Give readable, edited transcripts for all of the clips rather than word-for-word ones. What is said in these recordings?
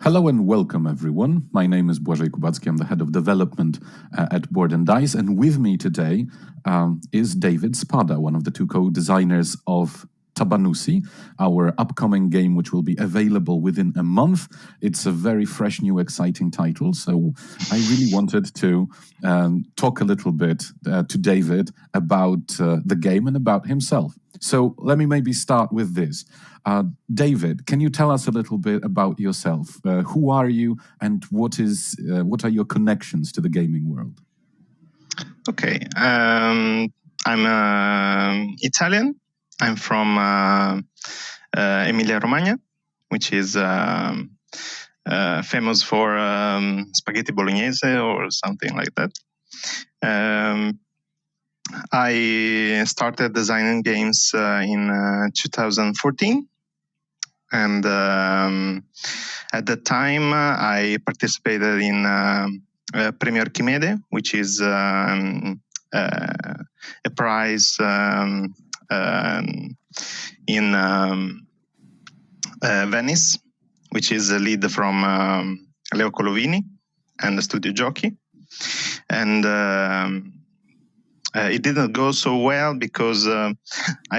Hello and welcome, everyone. My name is Błażej Kubacki. I'm the head of development at Board&Dice, and with me today is David Spada, one of the two co-designers of Tabannusi, our upcoming game, which will be available within a month. It's a very fresh, new, exciting title, so I really wanted to talk a little bit to David about the game and about himself. So let me maybe start with this. David, can you tell us a little bit about yourself? Who are you, and what are your connections to the gaming world? Okay, I'm Italian. I'm from Emilia-Romagna, which is famous for spaghetti bolognese or something like that. I started designing games in 2014. And at that time, I participated in Premier Chimede, which is a prize in Venice, which is a lead from Leo Colovini and the Studio Giochi. And it didn't go so well because I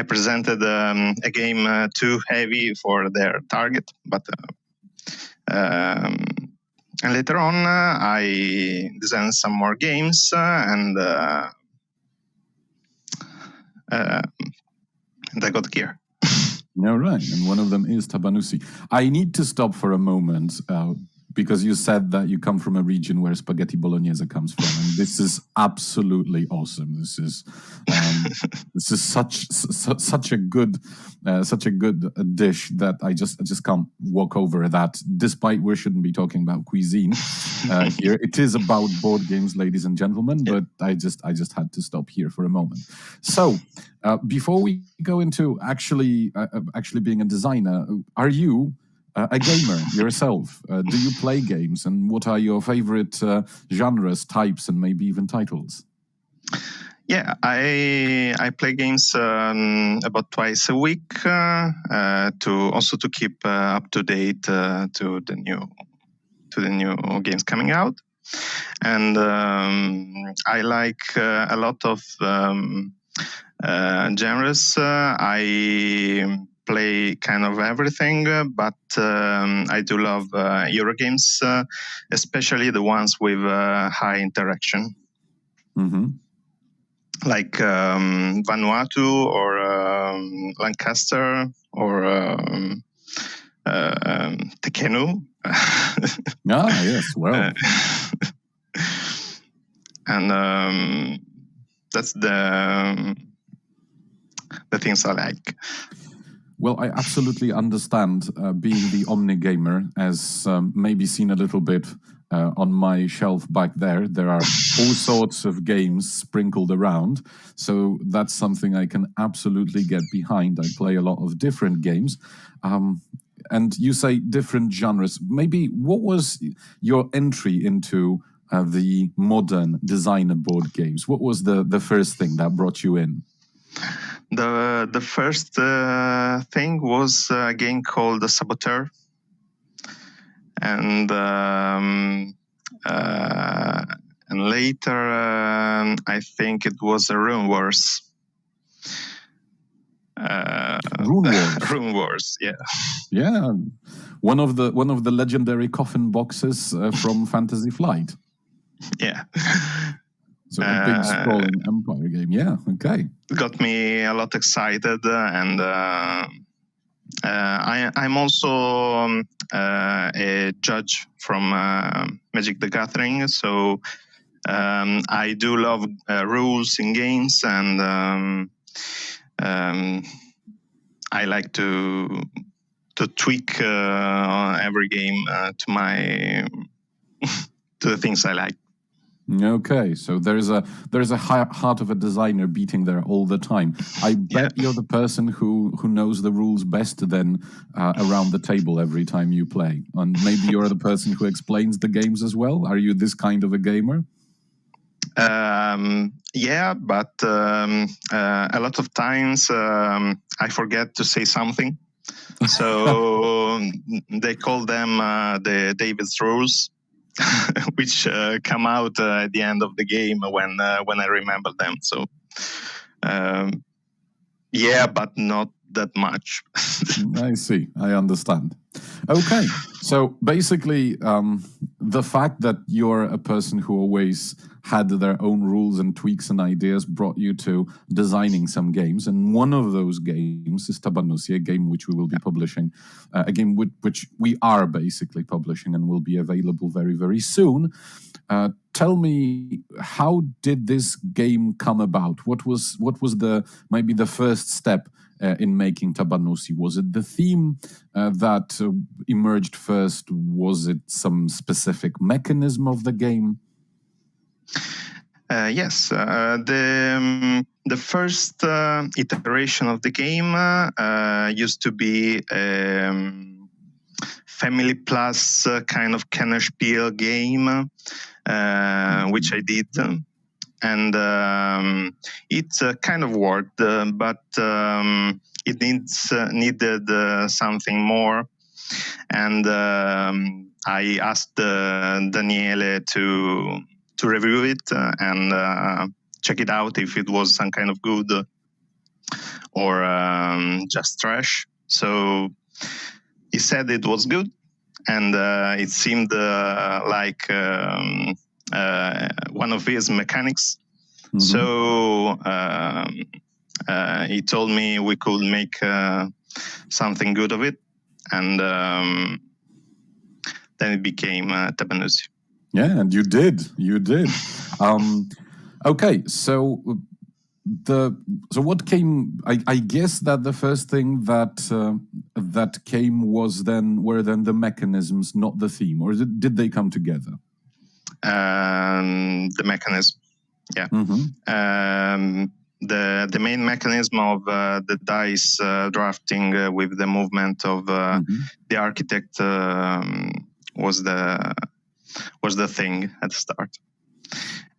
presented a game too heavy for their target. But and later on, I designed some more games, and I got here. All right, and one of them is Tabannusi. I need to stop for a moment because you said that you come from a region where spaghetti bolognese comes from, and this is absolutely awesome. This is such a good dish that I just can't walk over that. Despite we shouldn't be talking about cuisine here, it is about board games, ladies and gentlemen. But I just had to stop here for a moment. So before we go into actually being a designer, are you a gamer yourself? Do you play games, and what are your favorite genres, types, and maybe even titles? Yeah, I play games about twice a week to keep up to date to the new games coming out, and I like a lot of genres. I play kind of everything, but I do love Euro games, especially the ones with high interaction. Mm-hmm. Like Vanuatu or Lancaster or Tekenu. Yes, well. And that's the things I like. Well, I absolutely understand being the Omni gamer, as maybe seen a little bit on my shelf back there. There are all sorts of games sprinkled around, so that's something I can absolutely get behind. I play a lot of different games. And you say different genres. Maybe what was your entry into the modern designer board games? What was the first thing that brought you in? The first thing was a game called The Saboteur, and later I think it was a Rune Wars. Rune Wars, yeah. Yeah, one of the legendary coffin boxes from Fantasy Flight. Yeah. So a big sprawling empire game. Yeah, okay. Got me a lot excited, and I'm also a judge from Magic the Gathering, so I do love rules in games, and I like to tweak every game to the things I like. Okay, so there's a heart of a designer beating there all the time. I bet you're the person who knows the rules best then around the table every time you play. And maybe you're the person who explains the games as well. Are you this kind of a gamer? Yeah, but a lot of times I forget to say something. So they call them the David's rules, which come out at the end of the game when I remember them. So yeah, but not that much. I see. I understand. Okay. So basically, the fact that you're a person who always had their own rules and tweaks and ideas brought you to designing some games. And one of those games is Tabannusi, a game which we will be publishing, a game which we are basically publishing and will be available very, very soon. Tell me, how did this game come about? What was maybe the first step in making Tabannusi? Was it the theme that emerged first? Was it some specific mechanism of the game? Yes, the first iteration of the game used to be Family Plus kind of Kennerspiel game, which I did. And it kind of worked, but it needed something more. And I asked Daniele to review it and check it out if it was some kind of good or just trash. So he said it was good, and it seemed like one of his mechanics. Mm-hmm. So he told me we could make something good of it, and then it became Tabannusi. Yeah, and you did. Okay, so what came? I guess that the first thing that came were the mechanisms, not the theme, or did they come together? The mechanism, yeah. Mm-hmm. The main mechanism of the dice drafting with the movement of the architect was the thing at the start,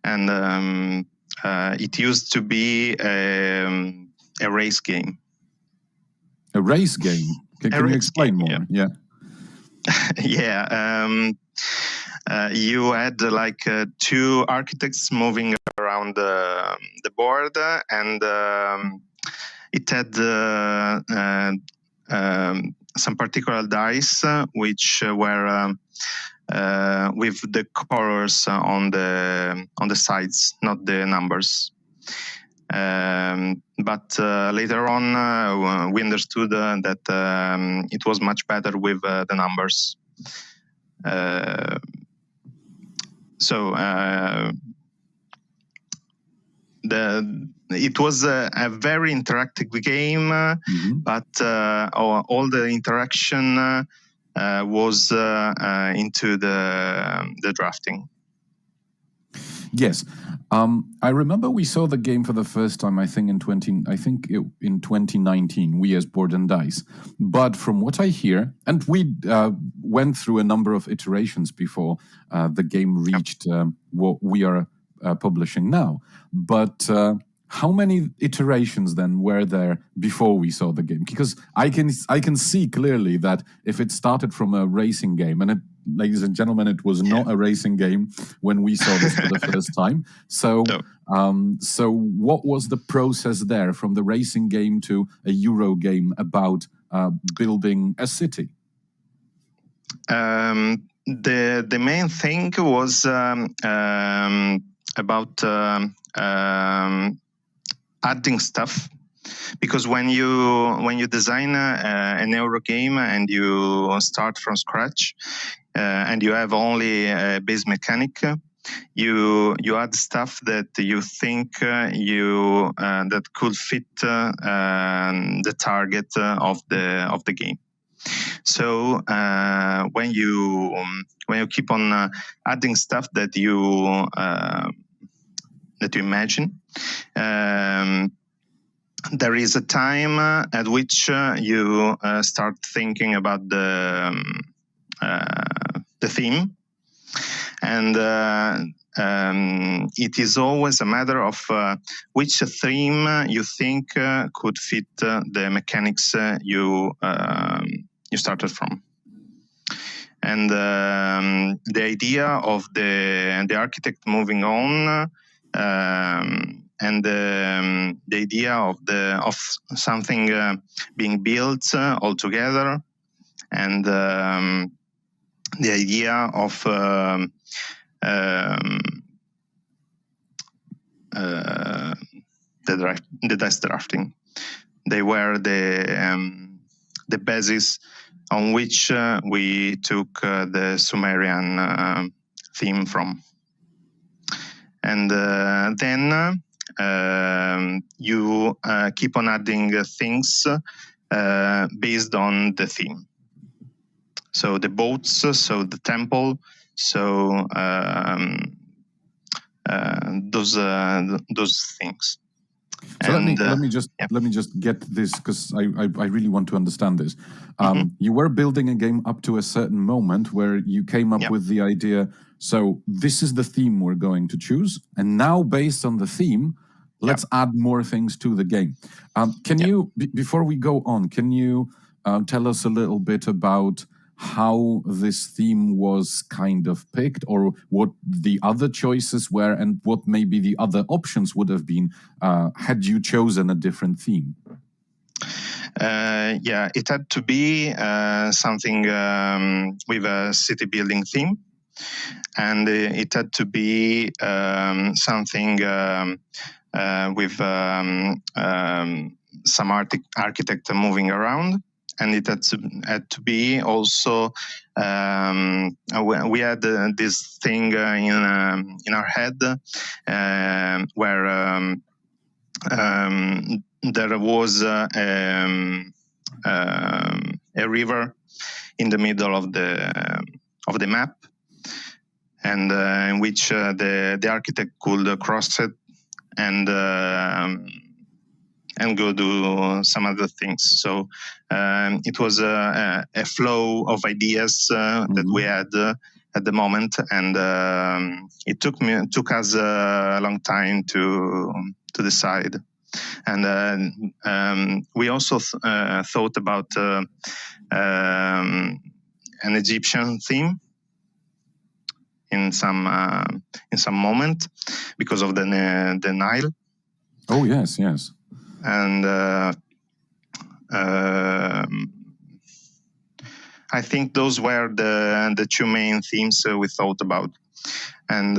and it used to be a race game. A race game? Can you explain more? Yeah. Yeah. You had like two architects moving around the board, and it had some particular dice which were with the colors on the sides, not the numbers. But later on, we understood that it was much better with the numbers. So it was a very interactive game, but all the interaction was into the drafting. Yes, I remember we saw the game for the first time. I think in 2019, we as Board&Dice. But from what I hear, and we went through a number of iterations before the game reached what we are publishing now. But how many iterations then were there before we saw the game? Because I can see clearly that if it started from a racing game, and ladies and gentlemen, it was not a racing game when we saw this for the first time. So, so what was the process there from the racing game to a Euro game about building a city? The main thing was about adding stuff, because when you design an Euro game and you start from scratch and you have only a base mechanic, you add stuff that you think that could fit the target of the game. So when you keep on adding stuff that you imagine, there is a time at which you start thinking about the theme, and it is always a matter of which theme you think could fit the mechanics you started from. And the idea of the architect moving on, and the idea of something being built all together, and the idea of the dice drafting. They were the basis on which we took the Sumerian theme from. And then you keep on adding things based on the theme. So the boats, so the temple, so those things. So let me just get this, because I really want to understand this. You were building a game up to a certain moment where you came up with the idea. So this is the theme we're going to choose, and now based on the theme, let's add more things to the game. Can you, before we go on, can you tell us a little bit about how this theme was kind of picked, or what the other choices were, and what maybe the other options would have been had you chosen a different theme? It had to be something with a city building theme, and it had to be something with some architect moving around. And it had to be also, we had this thing in our head where there was a river in the middle of the map, and in which the architect could cross it and go do some other things. So it was a flow of ideas that we had at the moment, and it took us a long time to decide. And we also thought about an Egyptian theme in some moment, because of the Nile. Oh yes. And I think those were the two main themes we thought about, and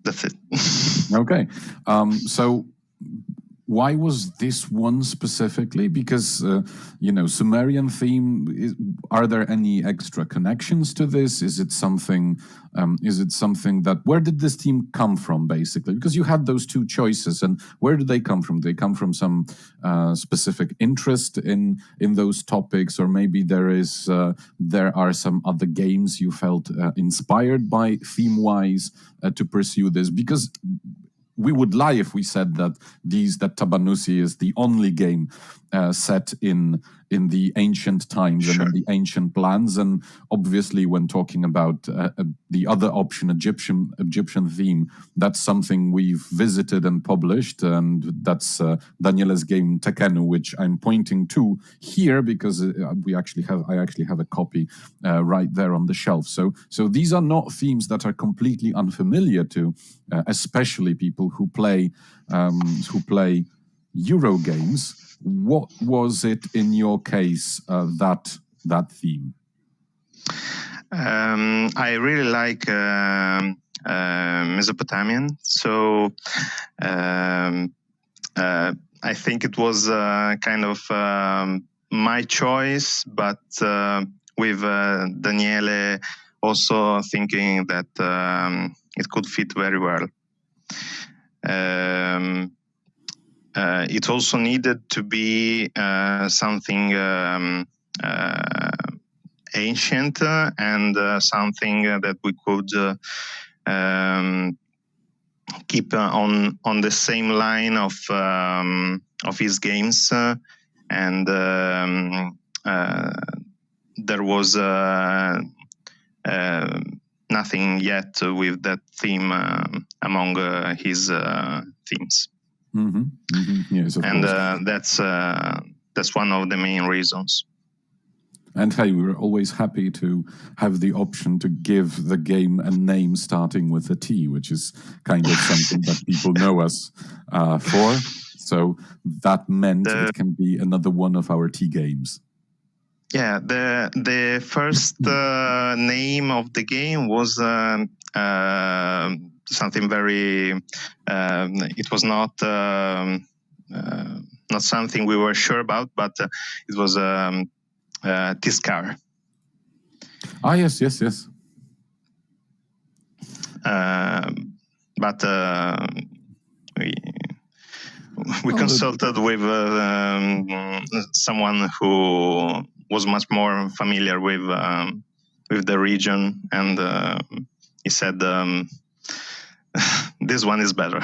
that's it. Okay, so why was this one specifically? Because Sumerian theme. Are there any extra connections to this? Is it something? That, where did this theme come from, basically? Because you had those two choices, and where did they come from? They come from some specific interest in those topics, or maybe there are some other games you felt inspired by theme-wise to pursue this. Because we would lie if we said that Tabannusi is the only game set in the ancient times and in the ancient lands. And obviously, when talking about the other option, Egyptian theme, that's something we've visited and published, and that's Daniele's game Tekenu, which I'm pointing to here because I actually have a copy right there on the shelf. So these are not themes that are completely unfamiliar to, especially people who play Euro games. What was it in your case that theme? I really like Mesopotamian, so I think it was kind of my choice, but with Daniele also thinking that it could fit very well. It also needed to be something ancient and something that we could keep on the same line of his games, and there was nothing yet with that theme among his themes. Yes, of And course. That's one of the main reasons. And hey, we're always happy to have the option to give the game a name starting with a T, which is kind of something that people know us for. So that meant it can be another one of our T games. Yeah, the first name of the game was something very. It was not something we were sure about, but it was Tiscar. Ah, yes. But we consulted with someone who was much more familiar with the region, and he said this one is better.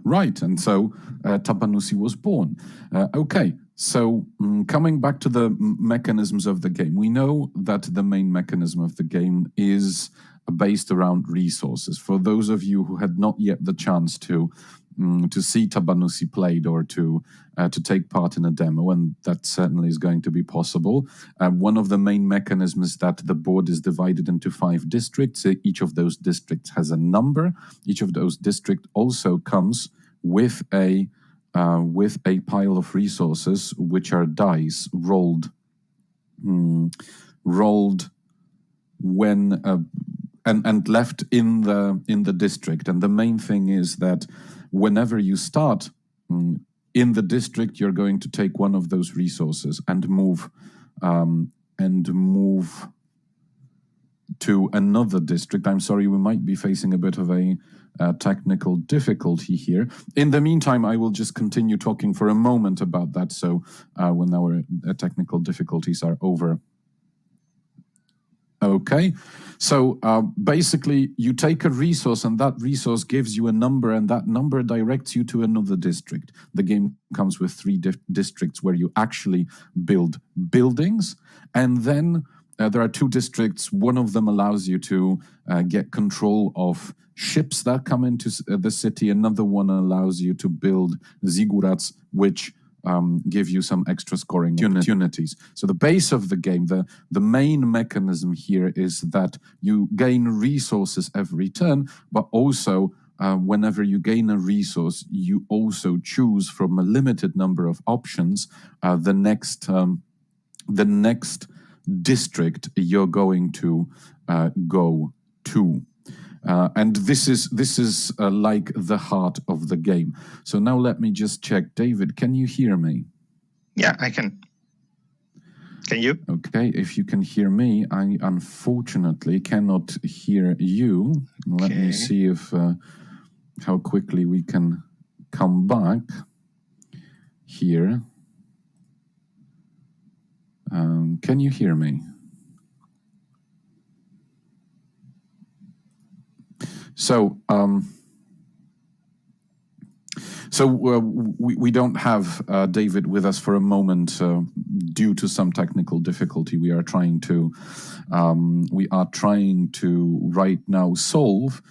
Right, and so Tabannusi was born. Okay, so coming back to the mechanisms of the game, we know that the main mechanism of the game is based around resources. For those of you who had not yet the chance to see Tabannusi played or to take part in a demo, and that certainly is going to be possible. One of the main mechanisms is that the board is divided into 5 districts. Each of those districts has a number. Each of those districts also comes with a pile of resources, which are dice rolled when and left in the district. And the main thing is that whenever you start in the district, you're going to take one of those resources and move to another district. I'm sorry, we might be facing a bit of a technical difficulty here. In the meantime, I will just continue talking for a moment about that, so when our technical difficulties are over. Okay, so basically you take a resource and that resource gives you a number, and that number directs you to another district. The game comes with 3 districts where you actually build buildings, and then there are 2 districts. One of them allows you to get control of ships that come into the city. Another one allows you to build ziggurats, which give you some extra scoring opportunities. So the base of the game, the main mechanism here is that you gain resources every turn, but also whenever you gain a resource, you also choose from a limited number of options the next district you're going to go to. And this is like the heart of the game. So now let me just check. David, can you hear me? Yeah, I can. Can you? Okay, if you can hear me, I unfortunately cannot hear you. Okay. Let me see if how quickly we can come back here. Can you hear me? So, we don't have David with us for a moment due to some technical difficulty. We are trying to right now solve.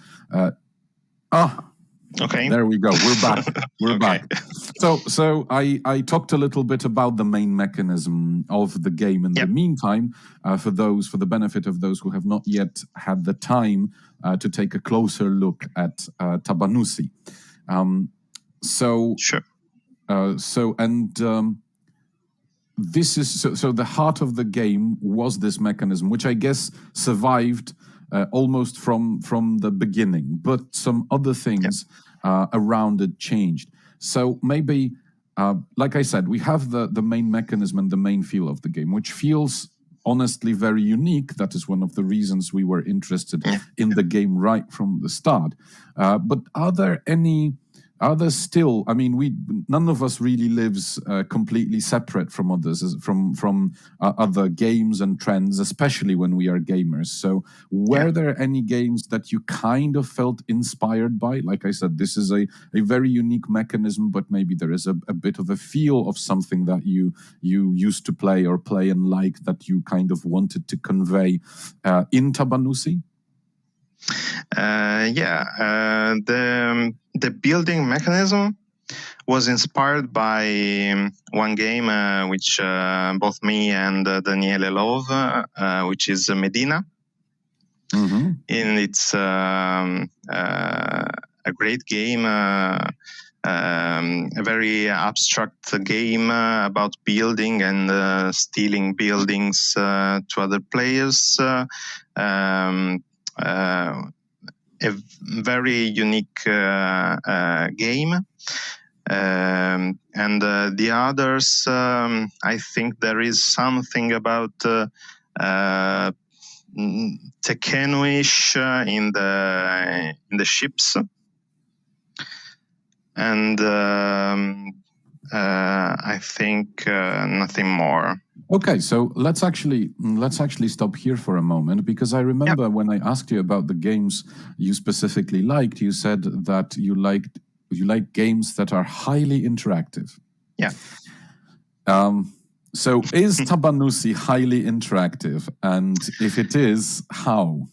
Okay. There we go. We're back. We're okay. back. So I talked a little bit about the main mechanism of the game in the meantime, for the benefit of those who have not yet had the time to take a closer look at Tabannusi. Sure. This is so the heart of the game was this mechanism, which I guess survived almost from the beginning, but some other things around it changed. So maybe, like I said, we have the main mechanism and the main feel of the game, which feels honestly very unique. That is one of the reasons we were interested in the game right from the start. But are there any Are there still? I mean, none of us really lives completely separate from others, from other games and trends, especially when we are gamers. So, were there any games that you kind of felt inspired by? Like I said, this is a very unique mechanism, but maybe there is a bit of a feel of something that you used to play or play and like that you kind of wanted to convey in Tabannusi. The building mechanism was inspired by one game which both me and Daniele love, which is Medina. Mm-hmm. And it's a great game, a very abstract game about building and stealing buildings to other players. A very unique game. And the others, I think there is something about Tekkenu-ish in the ships, and I think nothing more. Okay, so let's actually stop here for a moment, because I remember when I asked you about the games you specifically liked, you said that you like games that are highly interactive. Yeah. So is Tabannusi highly interactive? And if it is, how?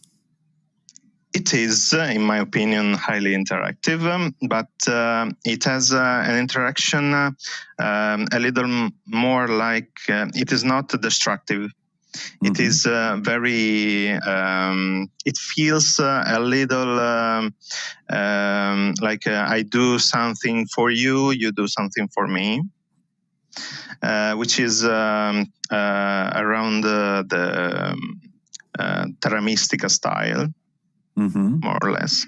It is, in my opinion, highly interactive, but it has an interaction a little more like it is not destructive. Mm-hmm. It is very. It feels a little like I do something for you, you do something for me, which is around the Terra Mystica style. Mm-hmm. More or less,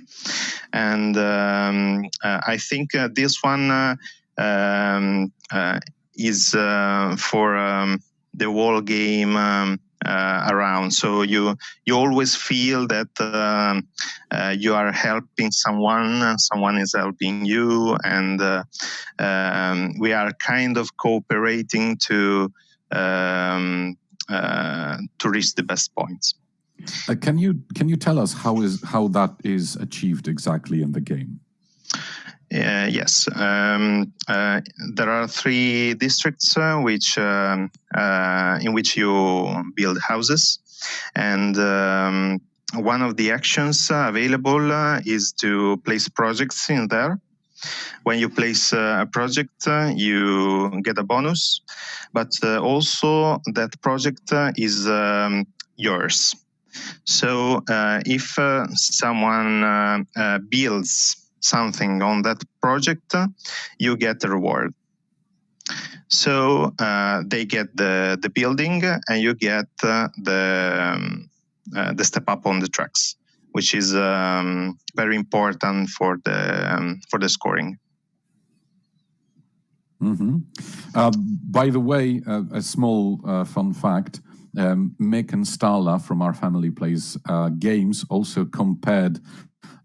and I think this one is for the whole game around. So you always feel that you are helping someone is helping you, and we are kind of cooperating to reach the best points. Can you tell us how that is achieved exactly in the game? Yes, there are 3 districts in which you build houses, and one of the actions available is to place projects in there. When you place a project, you get a bonus, but also that project is yours. So if someone builds something on that project, you get a reward. So they get the building, and you get the step up on the tracks, which is very important for the scoring. Mm-hmm. By the way, a small fun fact. Mick and Stala from our family plays games also compared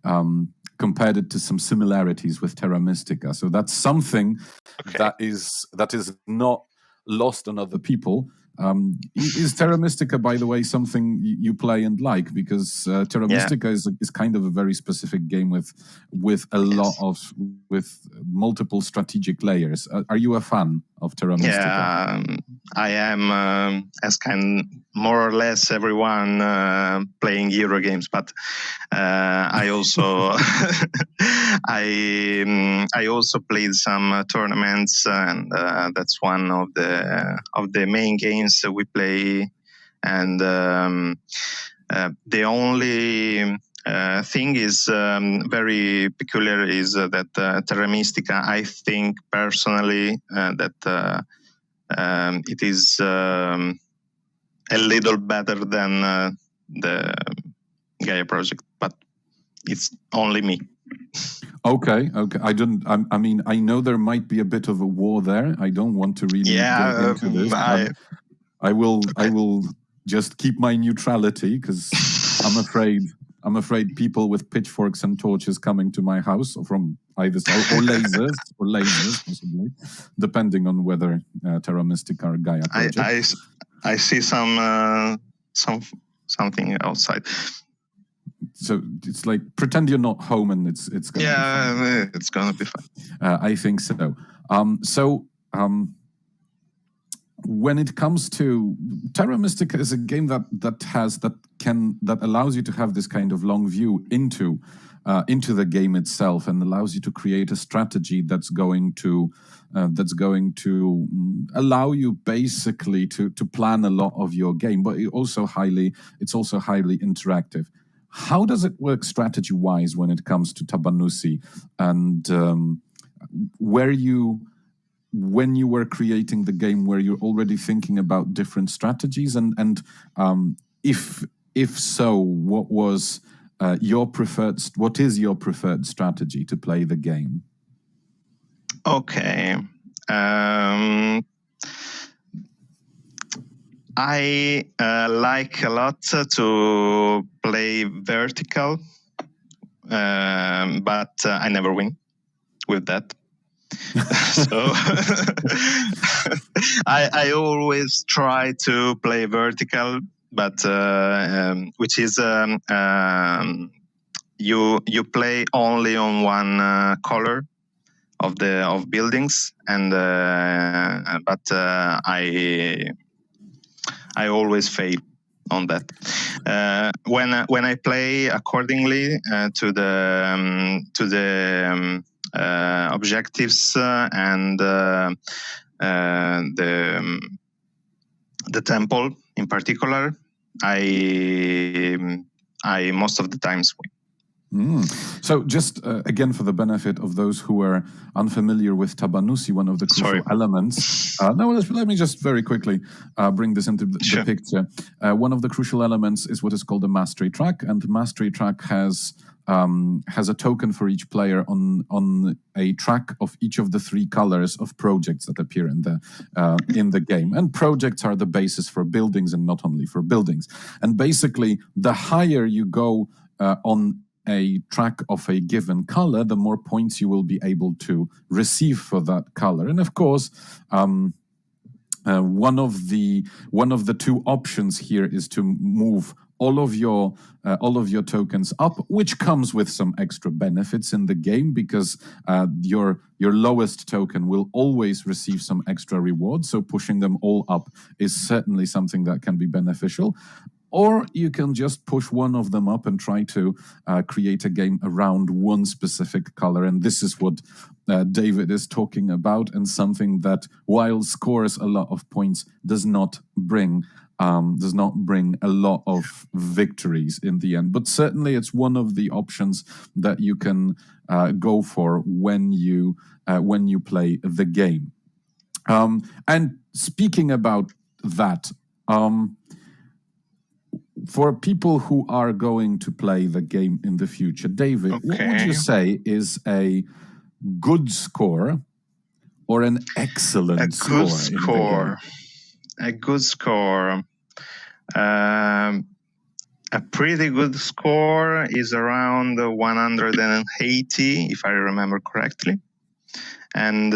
it to some similarities with Terra Mystica. So that's something that is not lost on other people. Is Terra Mystica, by the way, something you play and like? Because Terra Mystica is kind of a very specific game with a lot of multiple strategic layers. Are you a fan of Terra Mystica? Yeah, I am, as can more or less everyone playing Euro games, but I also I also played some tournaments, and that's one of the main games that we play. And the only thing is very peculiar is that Terra Mystica, I think personally that it is a little better than the Gaia project, but it's only me. Okay. I mean, I know there might be a bit of a war there. I don't want to really get into this. I will just keep my neutrality, because I'm afraid people with pitchforks and torches coming to my house from either so, or lasers possibly, depending on whether Terra Mystica or Gaia project. I see something outside. So it's like pretend you're not home and it's gonna be fine. It's gonna be fine. I think so. When it comes to Terra Mystica, is a game that allows you to have this kind of long view into the game itself, and allows you to create a strategy that's going to allow you basically to plan a lot of your game, but it's also highly interactive. How does it work strategy-wise when it comes to Tabannusi, and when you were creating the game, were you already thinking about different strategies, and if so, what is your preferred strategy to play the game? Okay. I like a lot to play vertical, but I never win with that. So I always try to play vertical, but which is you play only on one color of buildings, and but I always fail on that. When I play accordingly to the objectives and the temple in particular, I most of the times win. So just again, for the benefit of those who are unfamiliar with Tabannusi, one of the crucial elements... let me just very quickly bring this into the picture. One of the crucial elements is what is called a mastery track, and the mastery track has a token for each player on a track of each of the three colors of projects that appear in the game. And projects are the basis for buildings, and not only for buildings. And basically, the higher you go on a track of a given color, the more points you will be able to receive for that color. And of course, one of the two options here is to move all of your tokens up, which comes with some extra benefits in the game, because your lowest token will always receive some extra rewards. So pushing them all up is certainly something that can be beneficial. Or you can just push one of them up and try to create a game around one specific color. And this is what David is talking about, and something that, while scores a lot of points, does not bring a lot of victories in the end. But certainly it's one of the options that you can go for when you play the game. And speaking about that, for people who are going to play the game in the future, David, what would you say is a good score or an excellent score? A good score. A pretty good score is around 180, if I remember correctly. And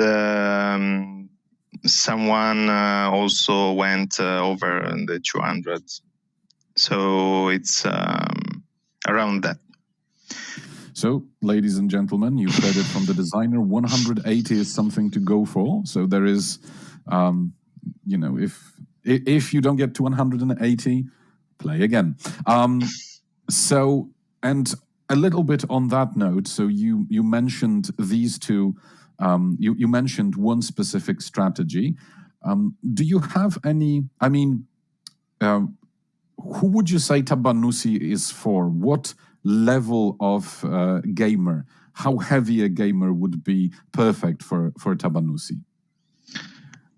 someone also went over the 200. So it's around that. So, ladies and gentlemen, you've heard it from the designer. 180 is something to go for. So there is, if you don't get to 180, play again. So, and a little bit on that note, so you mentioned these two, you mentioned one specific strategy. Do you have any, who would you say Tabannusi is for? What level of gamer? How heavy a gamer would be perfect for Tabannusi?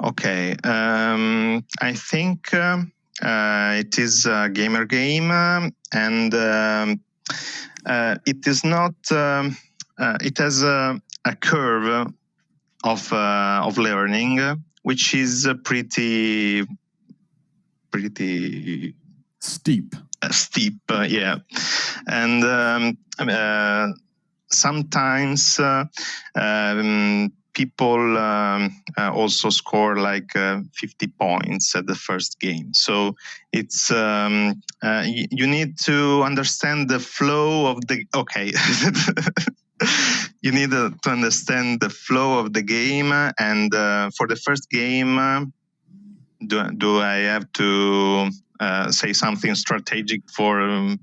Okay, I think it is a gamer game, and it is not. It has a curve of learning, which is pretty steep. Yeah, and sometimes people also score like 50 points at the first game. So it's you need to understand the flow of the you need to understand the flow of the game. And for the first game, do I have to say something strategic for?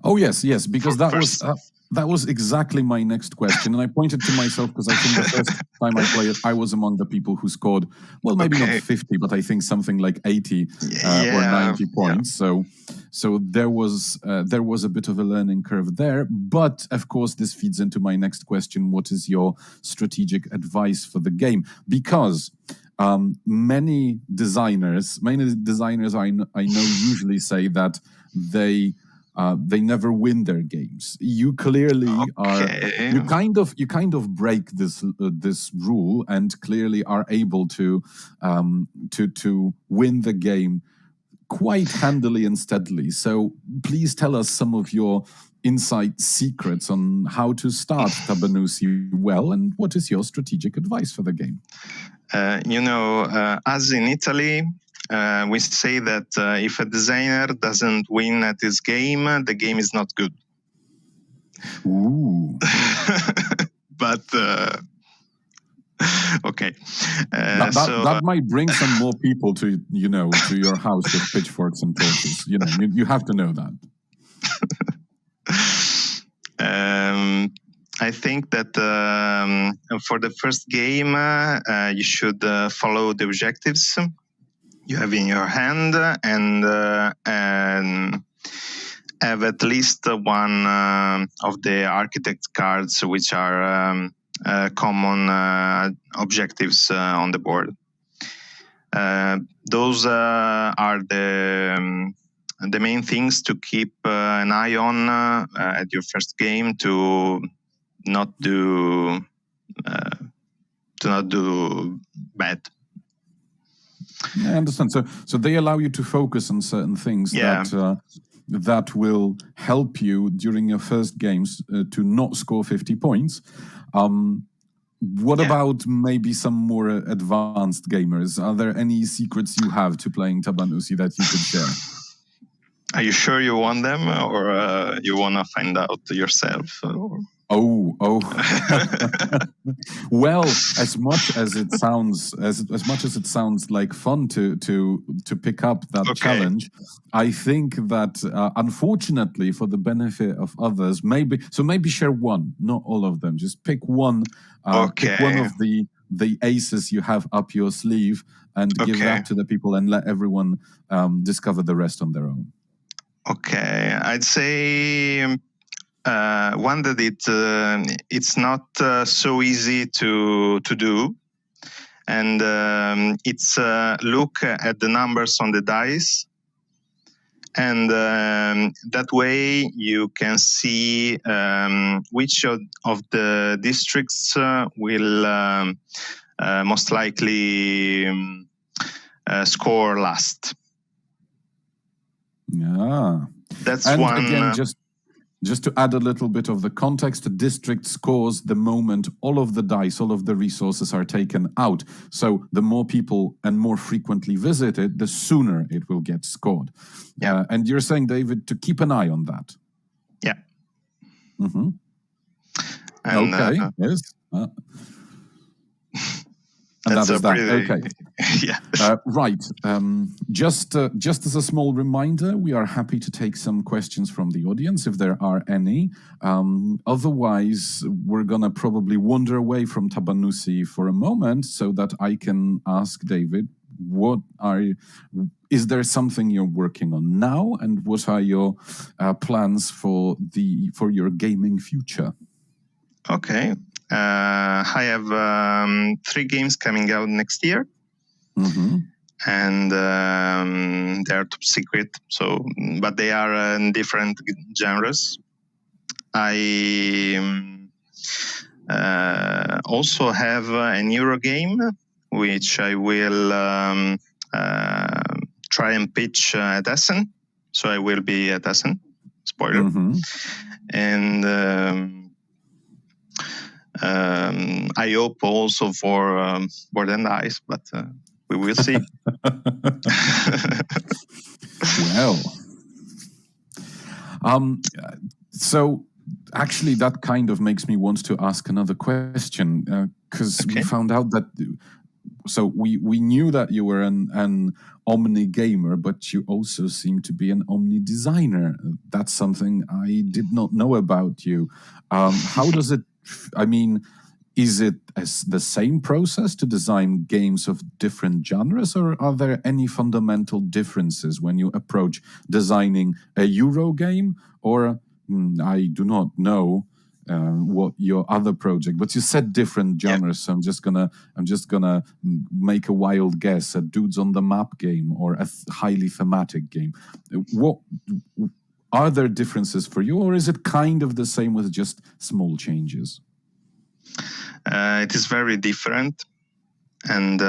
Oh yes, because that was exactly my next question, and I pointed to myself because I think the first time I played, I was among the people who scored, well, maybe not 50, but I think something like 80 or 90 points. Yeah. So there was a bit of a learning curve there. But of course, this feeds into my next question: what is your strategic advice for the game? Because many designers I know usually say that they never win their games. You clearly are. You kind of break this rule and clearly are able to win the game quite handily and steadily. So please tell us some of your inside secrets on how to start Tabannusi well, and what is your strategic advice for the game? As in Italy, we say that if a designer doesn't win at his game, the game is not good. Ooh. But okay. That might bring some more people to your house with pitchforks and torches. You have to know that. I think that for the first game, you should follow the objectives you have in your hand and have at least one of the architect cards, which are common objectives on the board. Those are the main things to keep an eye on at your first game to not do bad. I understand. So they allow you to focus on certain things that will help you during your first games to not score 50 points. What about maybe some more advanced gamers? Are there any secrets you have to playing Tabannusi that you could share? Are you sure you want them, or you want to find out yourself? Oh. Well, as much as it sounds like fun to pick up that challenge, I think that unfortunately, for the benefit of others, maybe share one, not all of them. Just pick one. Pick one of the aces you have up your sleeve and give that to the people, and let everyone discover the rest on their own. Okay, I'd say one that it's not so easy to do, and it's look at the numbers on the dice, and that way you can see which of the districts will most likely score last. Yeah, that's and one. Again, just to add a little bit of the context, the district scores the moment all of the dice, all of the resources are taken out. So the more people and more frequently visit it, the sooner it will get scored. Yeah. And you're saying, David, to keep an eye on that. Yeah. Mm-hmm. And, okay. Yes. And that is that. Okay. Yeah. Right. Just as a small reminder, we are happy to take some questions from the audience if there are any. Otherwise, we're gonna probably wander away from Tabannusi for a moment so that I can ask David, is there something you're working on now, and what are your plans for your gaming future? Okay. I have 3 games coming out next year, and they are top secret. But they are in different genres. I also have an Euro game, which I will try and pitch at Essen. So I will be at Essen. Spoiler. And I hope also for Board&Dice, but we will see. Well, so actually that kind of makes me want to ask another question, because we found out that, so we knew that you were an Omni gamer, but you also seem to be an Omni designer. That's something I did not know about you. How does it, I mean, is it the same process to design games of different genres, or are there any fundamental differences when you approach designing a Euro game? Or I do not know what your other project, but you said different genres. So I'm just gonna make a wild guess: a Dudes on the Map game or a highly thematic game. What are there differences for you, or is it kind of the same with just small changes? It is very different, and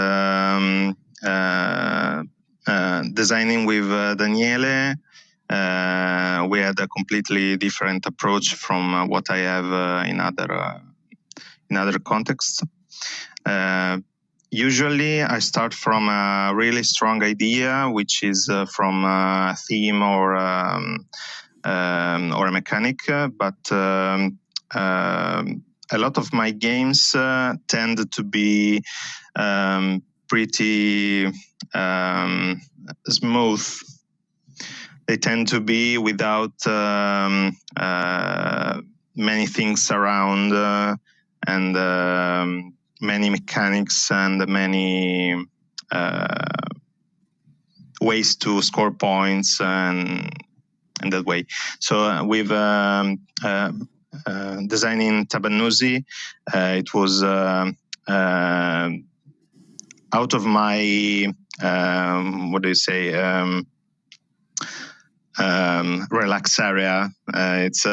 designing with Daniele, we had a completely different approach from what I have in other contexts. Usually, I start from a really strong idea, which is from a theme or a mechanic, but a lot of my games tend to be pretty smooth. They tend to be without many things around and many mechanics and many ways to score points and that way. So with designing Tabannusi, it was out of my relax area. It's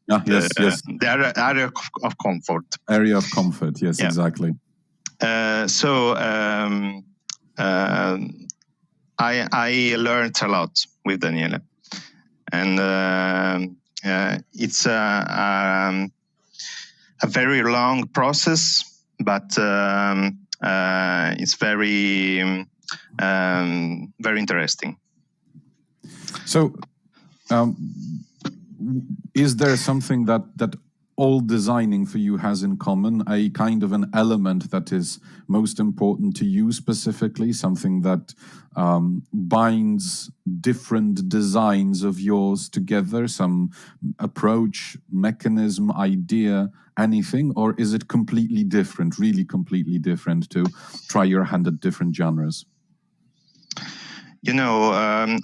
Yes. the area of comfort. Area of comfort. Yes, yeah. Exactly. So I learned a lot with Daniele, and it's a very long process, but it's very very interesting. So, is there something that all designing for you has in common? A kind of an element that is most important to you specifically, something that binds different designs of yours together, some approach, mechanism, idea, anything? Or is it completely different, really completely different, to try your hand at different genres? You know,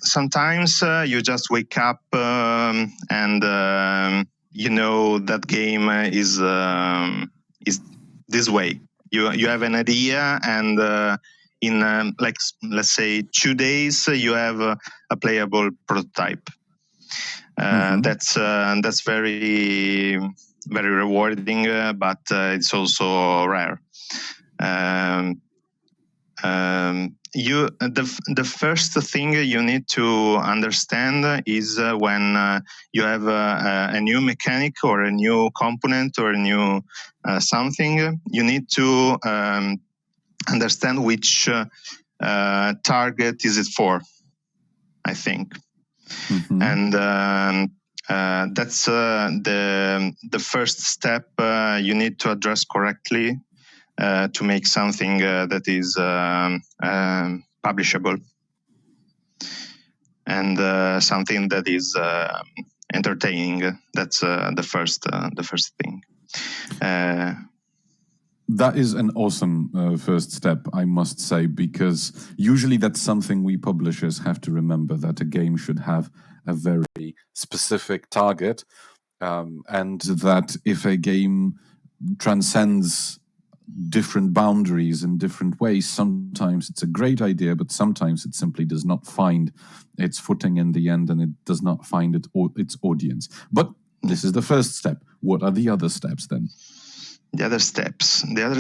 sometimes you just wake up and you know that game is this way. You have an idea, and in like, let's say 2 days, you have a playable prototype. That's very very rewarding, but it's also rare. The first thing you need to understand is when you have a new mechanic or a new component or a new something, you need to understand which target is it for, I think. And that's the first step you need to address correctly to make something that is publishable and something that is entertaining. That's the first thing. That is an awesome first step, I must say, because usually that's something we publishers have to remember, that a game should have a very specific target, and that if a game transcends different boundaries in different ways, sometimes it's a great idea, but sometimes it simply does not find its footing in the end, and it does not find its audience. But this is the first step. What are the other steps then? The other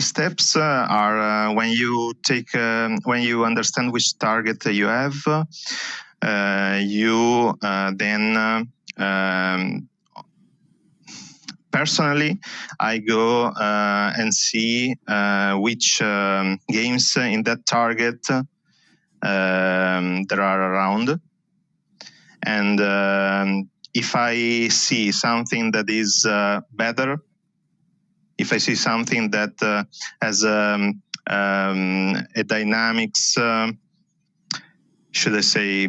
steps are when you understand which target you have, you then personally, I go and see which games in that target there are around. And if I see something that is better, if I see something that has a dynamics, should I say,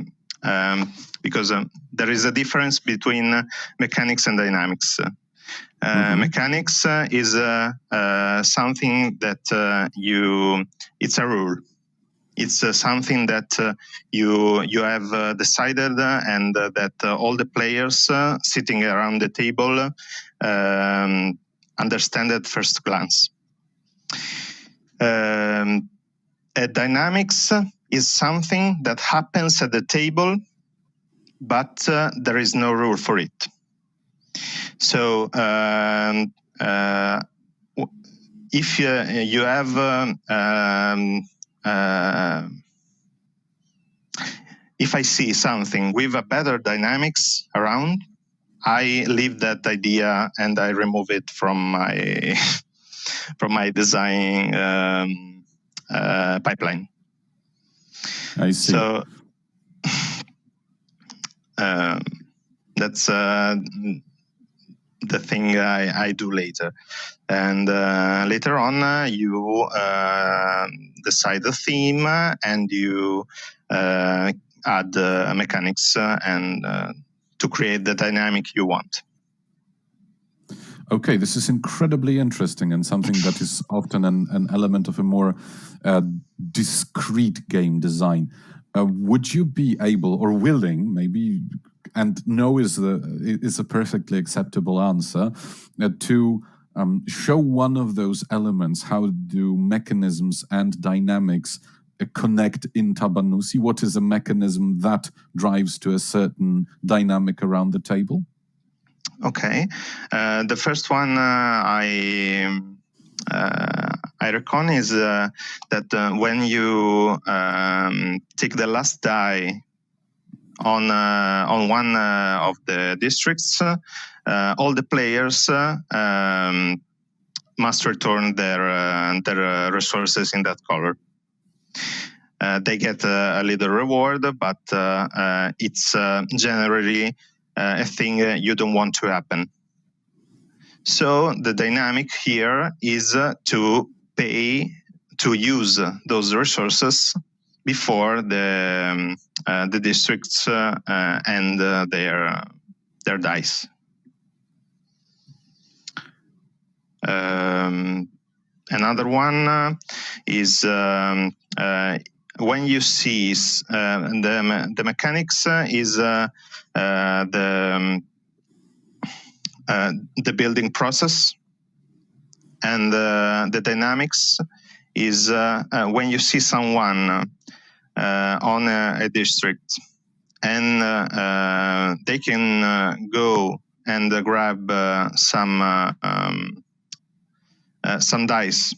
because there is a difference between mechanics and dynamics. Mechanics is something that it's a rule. It's something that you have decided and that all the players sitting around the table understand at first glance. A dynamics is something that happens at the table, but there is no rule for it. So if you have if I see something with a better dynamics around, I leave that idea and I remove it from my from my design pipeline. I see. So that's the thing I do later. And later on, you decide the theme and you add mechanics and to create the dynamic you want. Okay, this is incredibly interesting and something that is often an element of a more discrete game design. Would you be able or willing, maybe, and no is a perfectly acceptable answer, to show one of those elements? How do mechanisms and dynamics connect in Tabannusi? What is a mechanism that drives to a certain dynamic around the table? Okay, the first one I reckon is that when you take the last die on one of the districts, all the players must return their resources in that color. They get a little reward, but it's generally a thing you don't want to happen. So the dynamic here is to pay to use those resources before the districts and their dice. Another one is when you see the mechanics is the building process, and the dynamics is when you see someone on a district and they can go and grab some dice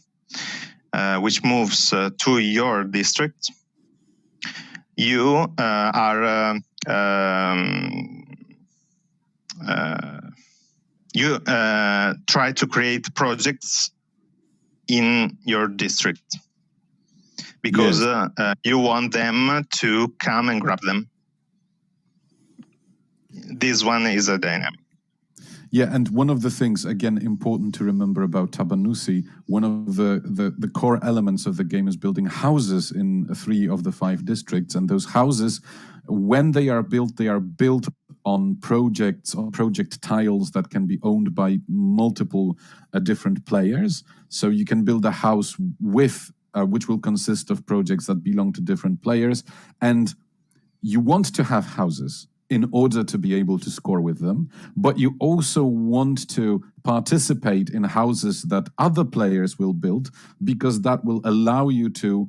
which moves to your district. You are you try to create projects in your district because you want them to come and grab them. This one is a dynamic. Yeah, and one of the things, again, important to remember about Tabannusi, one of the core elements of the game is building houses in 3 of the 5 districts. And those houses, when they are built on projects, on project tiles that can be owned by multiple different players. So you can build a house with which will consist of projects that belong to different players. And you want to have houses in order to be able to score with them, but you also want to participate in houses that other players will build, because that will allow you to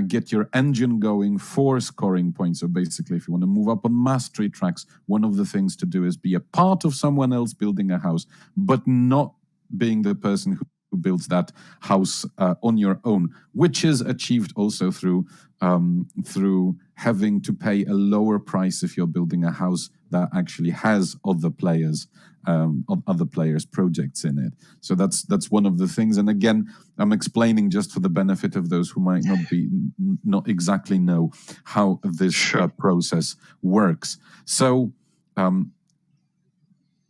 get your engine going for scoring points. So basically, if you want to move up on mastery tracks, one of the things to do is be a part of someone else building a house, but not being the person who builds that house on your own, which is achieved also through having to pay a lower price if you're building a house that actually has other players other players' projects in it. So that's one of the things. And again, I'm explaining just for the benefit of those who might not exactly know how this process works. So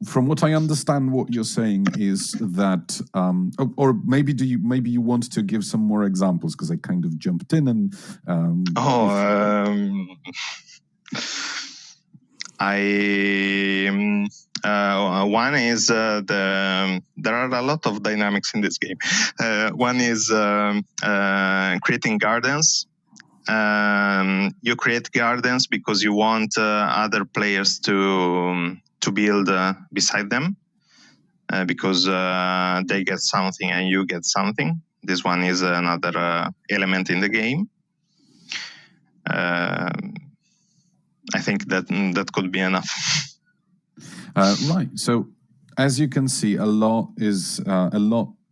from what I understand, what you're saying is that, or maybe you want to give some more examples, because I kind of jumped in and. One is there are a lot of dynamics in this game. One is creating gardens. You create gardens because you want other players to build beside them, because they get something and you get something. This one is another element in the game. I think that could be enough. Right. So, as you can see, a lot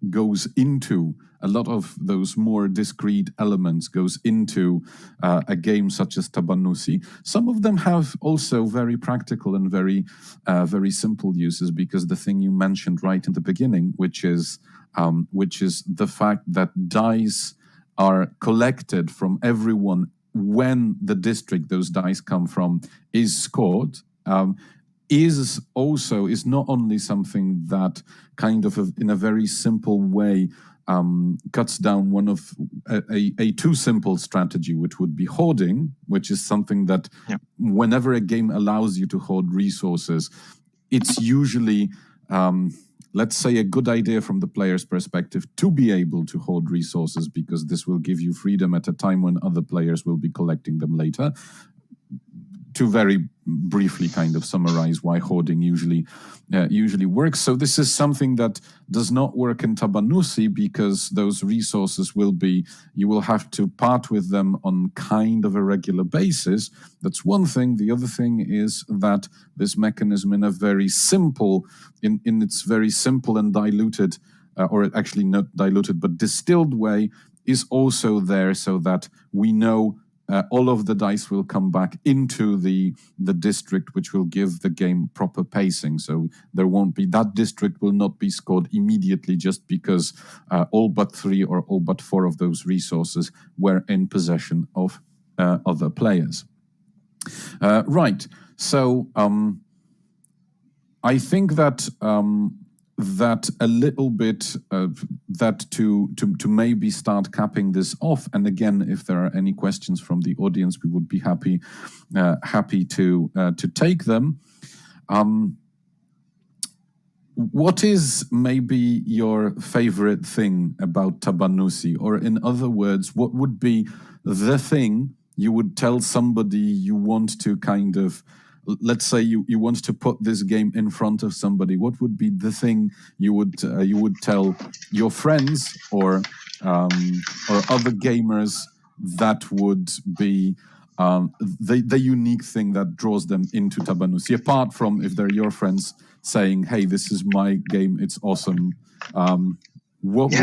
goes into. A lot of those more discrete elements goes into a game such as Tabannusi. Some of them have also very practical and very simple uses, because the thing you mentioned right in the beginning, which is the fact that dice are collected from everyone when the district those dice come from is scored, is not only something that kind of in a very simple way cuts down one of a too simple strategy, which would be hoarding, which is something that whenever a game allows you to hoard resources, it's usually, let's say, a good idea from the player's perspective to be able to hoard resources, because this will give you freedom at a time when other players will be collecting them later. To very briefly kind of summarize why hoarding usually works. So this is something that does not work in Tabannusi, because those resources you will have to part with them on kind of a regular basis. That's one thing. The other thing is that this mechanism in its very simple and diluted, or actually not diluted, but distilled way, is also there, so that we know all of the dice will come back into the district, which will give the game proper pacing. So that district will not be scored immediately just because all but 3 or all but 4 of those resources were in possession of other players. Right. So I think that a little bit that to maybe start capping this off. And again, if there are any questions from the audience, we would be happy to take them. What is maybe your favorite thing about Tabannusi? Or in other words, what would be the thing you would tell somebody you want to kind of, let's say you want to put this game in front of somebody? What would be the thing you would tell your friends or other gamers that would be the unique thing that draws them into Tabannusi, apart from if they're your friends saying, "Hey, this is my game, it's awesome." What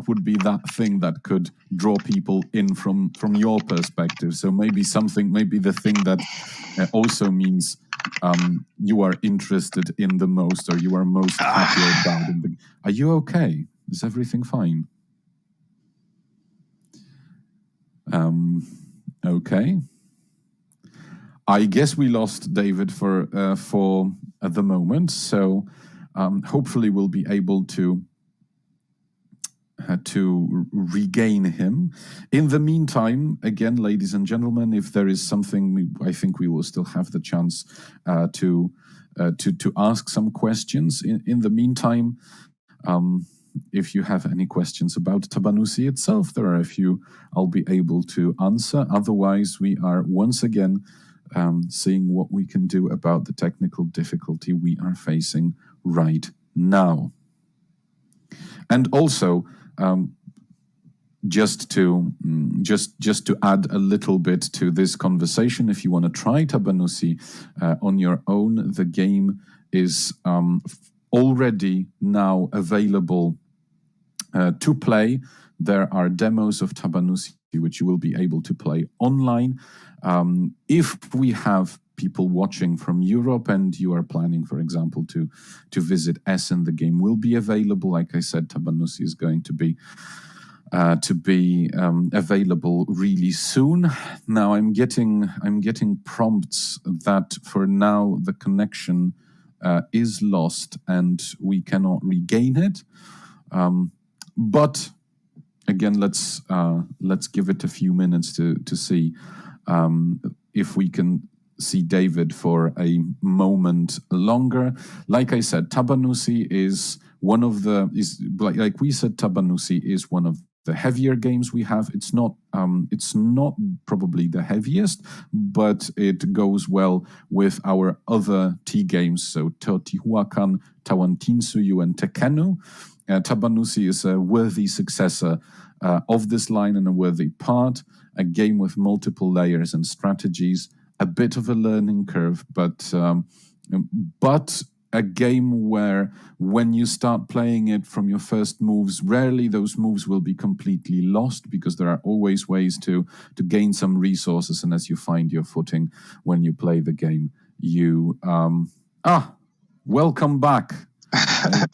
would be that thing that could draw people in from your perspective? So maybe the thing that also means you are interested in the most, or you are most happy about it. Are you okay? Is everything fine? Okay. I guess we lost David for the moment, so hopefully we'll be able to regain him. In the meantime, again, ladies and gentlemen, if there is something, I think we will still have the chance to ask some questions. In the meantime, if you have any questions about Tabannusi itself, there are a few I'll be able to answer. Otherwise, we are once again seeing what we can do about the technical difficulty we are facing right now. And also, just to add a little bit to this conversation, if you want to try Tabannusi on your own, the game is already now available to play. There are demos of Tabannusi which you will be able to play online. If we have people watching from Europe and you are planning, for example, to visit Essen, the game will be available. Like I said, Tabannusi is going to be available really soon. Now I'm getting prompts that for now the connection is lost and we cannot regain it. But again, let's give it a few minutes to see if we can see David for a moment longer. Like I said, Tabannusi is one of the like we said, Tabannusi is one of the heavier games we have. It's not probably the heaviest, but it goes well with our other T games. So Teotihuacan, Tawantinsuyu, and Tekenu. Tabannusi is a worthy successor of this line and a worthy part. A game with multiple layers and strategies. A bit of a learning curve, but a game where when you start playing it from your first moves, rarely those moves will be completely lost because there are always ways to gain some resources. And as you find your footing when you play the game, you... welcome back.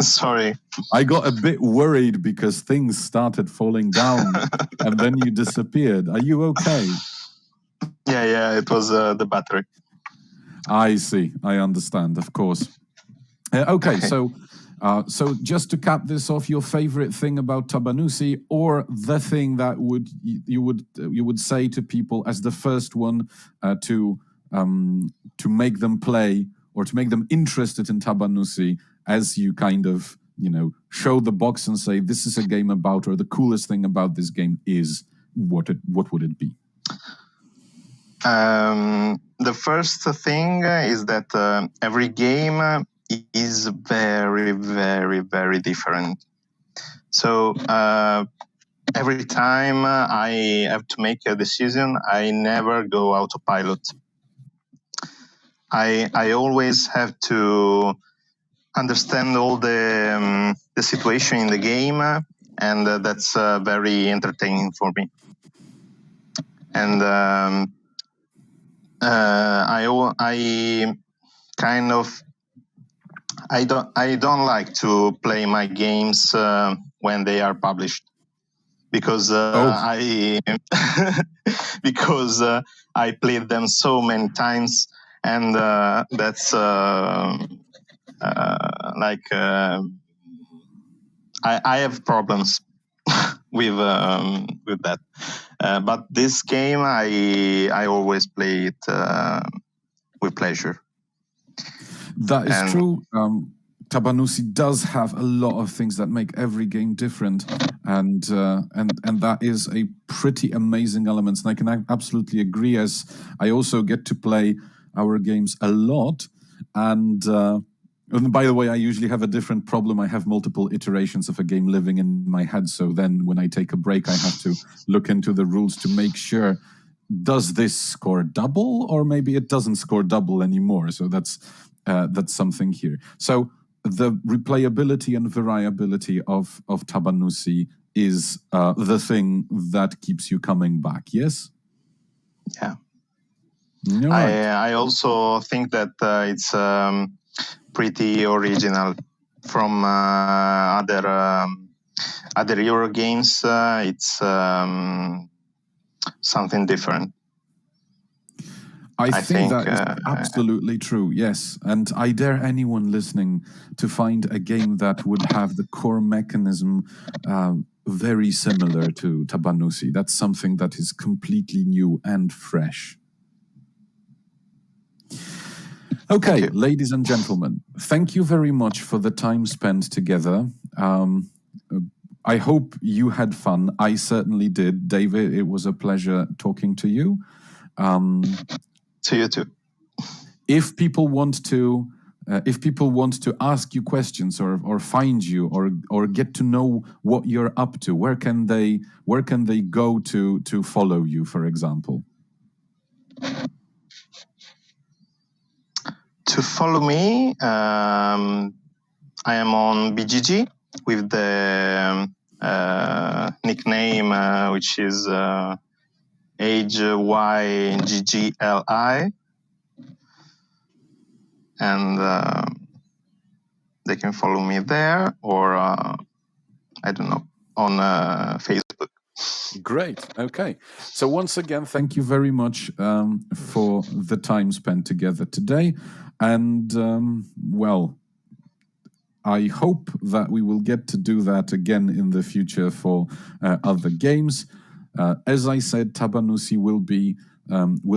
Sorry. I got a bit worried because things started falling down and then you disappeared. Are you okay? Yeah, it was the battery. I see. I understand, of course. Okay, so just to cap this off, your favorite thing about Tabannusi, or the thing that you would say to people as the first one to make them play or to make them interested in Tabannusi, as you kind of show the box and say this is a game about, or the coolest thing about this game is, what would it be? The first thing is that every game is very, very, very different. So every time I have to make a decision, I never go autopilot. I always have to understand all the situation in the game, and that's very entertaining for me. And I don't like to play my games when they are published because because I played them so many times, and that's I have problems with that. But this game, I always play it with pleasure. That is true. Tabannusi does have a lot of things that make every game different, and that is a pretty amazing element. And I can absolutely agree, as I also get to play our games a lot. And by the way, I usually have a different problem. I have multiple iterations of a game living in my head. So then when I take a break, I have to look into the rules to make sure, does this score double, or maybe it doesn't score double anymore. So that's something here. So the replayability and variability of Tabannusi is the thing that keeps you coming back, yes? Yeah. Right. I also think that it's pretty original from other Euro games. It's something different. I think that is absolutely true, yes. And I dare anyone listening to find a game that would have the core mechanism very similar to Tabannusi. That's something that is completely new and fresh. Okay, ladies and gentlemen, thank you very much for the time spent together. I hope you had fun. I certainly did. David, it was a pleasure talking to you. To you too. If people want to ask you questions or find you or get to know what you're up to, where can they go to follow you, for example? To follow me, I am on BGG with the nickname which is AgeYGGLI. and they can follow me there, or I don't know, on Facebook. Great. Okay. So once again, thank you very much for the time spent together today. And, well, I hope that we will get to do that again in the future for other games. As I said, Tabannusi will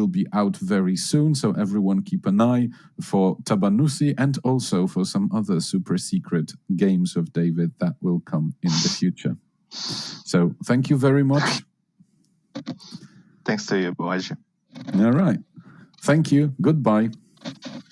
be out very soon, so everyone keep an eye for Tabannusi and also for some other super secret games of David that will come in the future. So thank you very much. Thanks to you, Boaj. All right. Thank you. Goodbye.